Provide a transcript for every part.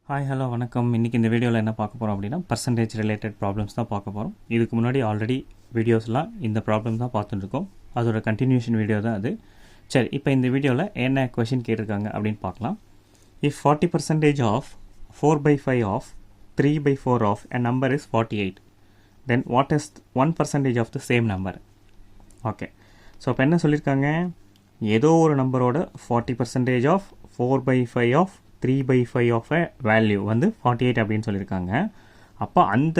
Hi hello வணக்கம். இன்றைக்கி இந்த வீடியோவில் என்ன பார்க்க போகிறோம் அப்படின்னா பர்சன்டேஜ் ரிலேட்டட் ப்ராப்ளம்ஸ் தான் பார்க்க போகிறோம். இதுக்கு முன்னாடி ஆல்ரெடி வீடியோஸ்லாம் இந்த ப்ராப்ளம் தான் பார்த்துட்டுருக்கோம். அதோட கண்டினியூஷன் வீடியோ தான் அது. சரி, இப்போ இந்த வீடியோவில் என்ன கொஷின் கேட்டிருக்காங்க அப்படின்னு பார்க்கலாம். If 40% of 4/5 of 3/4 of a number is 48, then what is 1% of the same number? Okay, so இப்போ என்ன சொல்லியிருக்காங்க, ஏதோ ஒரு நம்பரோட 40% of 4/5 of 3/5 of a value வந்து 48 அப்படின்னு சொல்லியிருக்காங்க. அப்போ அந்த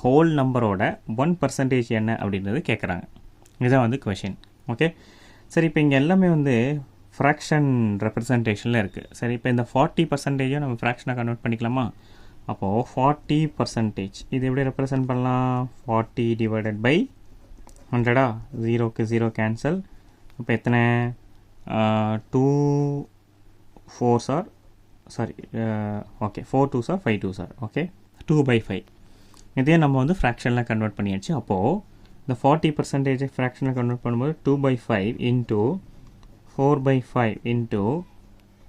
ஹோல் நம்பரோட 1% என்ன அப்படின்றது கேட்குறாங்க. இதுதான் வந்து கொஷின். ஓகே, சரி, இப்போ இங்கே எல்லாமே வந்து ஃப்ராக்ஷன் ரெப்ரசன்டேஷனில் இருக்குது. சரி, இப்போ இந்த 40%ஐயும் நம்ம ஃப்ராக்ஷனாக கன்வெர்ட் பண்ணிக்கலாமா? அப்போது 40% இது எப்படி ரெப்ரசன்ட் பண்ணலாம்? 40 டிவைடட் பை 100. 0க்கு 0 கேன்சல். இப்போ எத்தனை? 2 4s are okay 4 2s are 5 2s are okay 2/5. இதே நம்ம வந்து ஃப்ராக்ஷனில் கன்வெர்ட் பண்ணியாச்சு. அப்போது இந்த 40% ஃப்ராக்ஷனில் கன்வெர்ட் பண்ணும்போது 2/5 இன்ட்டு 4/5 இன்ட்டு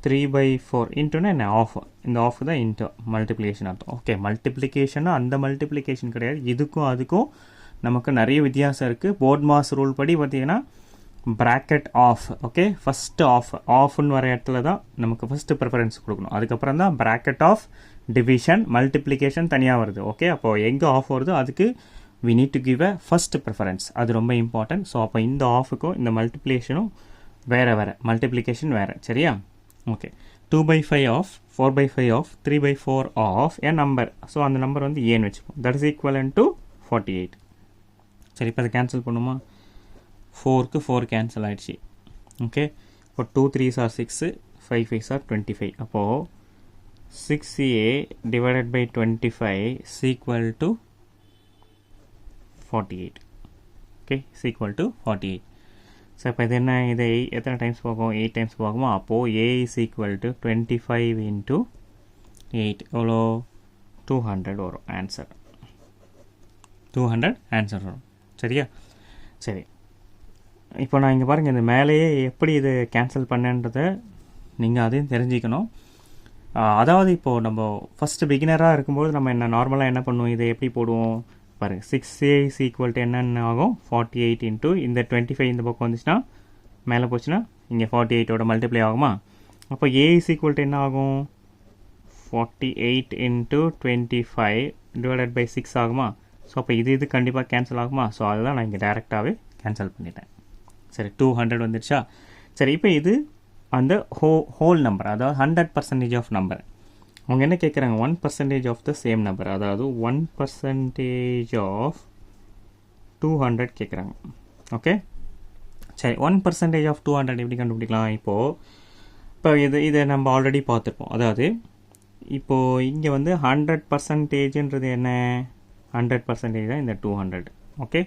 3/4 இன்ட்டுன்னா என்ன? ஆஃப். இந்த ஆஃப் தான் இன்ட்டு மல்டிப்ளிகேஷன் அர்த்தம். ஓகே, மல்டிப்ளிகேஷன்னா அந்த மல்டிப்ளிகேஷன் கிடையாது. இதுக்கும் அதுக்கும் நமக்கு நிறைய வித்தியாசம் இருக்குது. போர்ட் மாஸ் ரூல் படி பார்த்தீங்கன்னா ப்ராக்கெட் ஆஃப். ஓகே, ஃபஸ்ட்டு ஆஃப்னு வர இடத்துல தான் நமக்கு ஃபஸ்ட்டு ப்ரிஃபரன்ஸ் கொடுக்கணும். அதுக்கப்புறம் தான் ப்ராக்கெட் ஆஃப், டிவிஷன், மல்டிப்ளிகேஷன் தனியாக வருது. ஓகே, அப்போது எங்கே ஆஃப் வருதோ அதுக்கு we need to give a first preference. அது ரொம்ப இம்பார்ட்டன்ட். ஸோ அப்போ இந்த ஆஃபுக்கும் இந்த மல்டிப்ளிகேஷனும் வேறு மல்டிப்ளிகேஷன் வேறு. சரியா? Okay, 2/5 of 4/5 of 3/4 of a number. So அந்த நம்பர் வந்து ஏன்னு வச்சுப்போம். That is equivalent to 48. சரி, இப்போ அதை கேன்சல் பண்ணுமா? 4க்கு 4 கேன்சல் ஆகிடுச்சு. ஓகே, இப்போ 2 3s ஆர் 6, 5 5s ஆர் 25. அப்போது 6a divided by 25 is equal to 48. Okay, is equal to 48. So இப்போ இது என்ன? இது எத்தனை டைம்ஸ் போகும்? 8 டைம்ஸ் போகுமா? அப்போது a is equal to 25 into 8 எவ்வளோ? 200 வரும் ஆன்சர். 200 ஆன்சர் வரும். சரியா? சரி, இப்போ நான் இங்கே பாருங்கள், இந்த மேலேயே எப்படி இது கேன்சல் பண்ணன்றதை நீங்கள் அதையும் தெரிஞ்சுக்கணும். அதாவது இப்போது நம்ம ஃபஸ்ட்டு பிகினராக இருக்கும்போது நம்ம நார்மலாக என்ன பண்ணுவோம், இதை எப்படி போடுவோம் பாருங்கள். 6a is equal to என்னென்ன ஆகும்? 48 இன்ட்டு இந்த 25 இந்த பக்கம் வந்துச்சுன்னா மேலே போச்சுன்னா இங்கே 48ஓட மல்டிப்ளை ஆகுமா? அப்போ a is equal to என்ன ஆகும்? 48 இன்ட்டு 25 டிவைடட் பை 6 ஆகுமா? ஸோ அப்போ இது கண்டிப்பாக கேன்சல் ஆகுமா? ஸோ அதுதான் நான் இங்கே டேரெக்டாகவே கேன்சல் பண்ணிட்டேன். சரி, 200 வந்துடுச்சா? சரி, இப்போ இது அந்த ஹோல் நம்பர், அதாவது 100% ஆஃப் நம்பர். அவங்க என்ன கேட்குறாங்க? 1% ஆஃப் த சேம் நம்பர், அதாவது 1% ஆஃப் 200 கேட்குறாங்க. ஓகே, சரி, 1% ஆஃப் 200 எப்படி கண்டுபிடிக்கலாம்? இப்போ இதை நம்ம ஆல்ரெடி பார்த்துருப்போம். அதாவது இப்போது இங்கே வந்து 100%ன்றது என்ன? 100% தான் இந்த 200. ஓகே,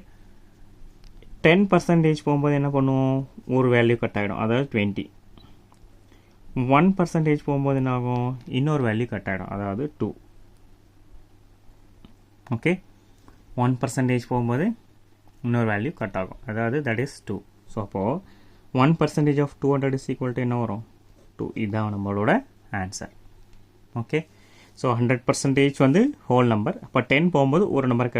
10% போகும்போது என்ன பண்ணுவோம்? ஒரு வேல்யூ கட் ஆகிடும், அதாவது 20. 1% போகும்போது என்ன ஆகும்? இன்னொரு வேல்யூ கட் ஆகிடும், அதாவது 2. ஓகே, 1% போகும்போது இன்னொரு வேல்யூ கட் ஆகும், அதாவது தட் இஸ் 2. ஸோ அப்போது 1% ஆஃப் 200 இஸ் ஈக்குவல் டு என்ன வரும்? 2. இதுதான் நம்மளோட ஆன்சர். ஓகே, ஸோ 100% வந்து ஹோல் நம்பர். அப்போ 10 போகும்போது ஒரு நம்பர்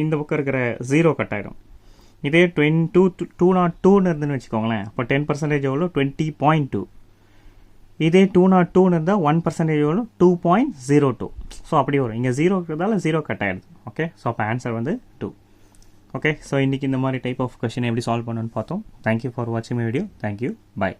இந்த பக்கம் இருக்கிற 0 கட் ஆகிடும். இதே 202ன்னு இருந்துன்னு வச்சுக்கோங்களேன். அப்போ 10% எவ்வளோ? 20.2. இதே 202ன்னு இருந்தால் 1% எவ்வளோ? 2.02. ஸோ அப்படி வரும். இங்கே 0 இருக்கிறதால 0 கட் ஆகிடுது. ஓகே, ஸோ அப்போ ஆன்சர் வந்து 2. ஓகே, ஸோ இன்றைக்கி இந்த மாதிரி டைப் ஆஃப் கொஷினை எப்படி சால்வ் பண்ணணும்னு பார்த்தோம். தேங்க்யூ ஃபார் வாட்சிங் மை வீடியோ. Thank you, by.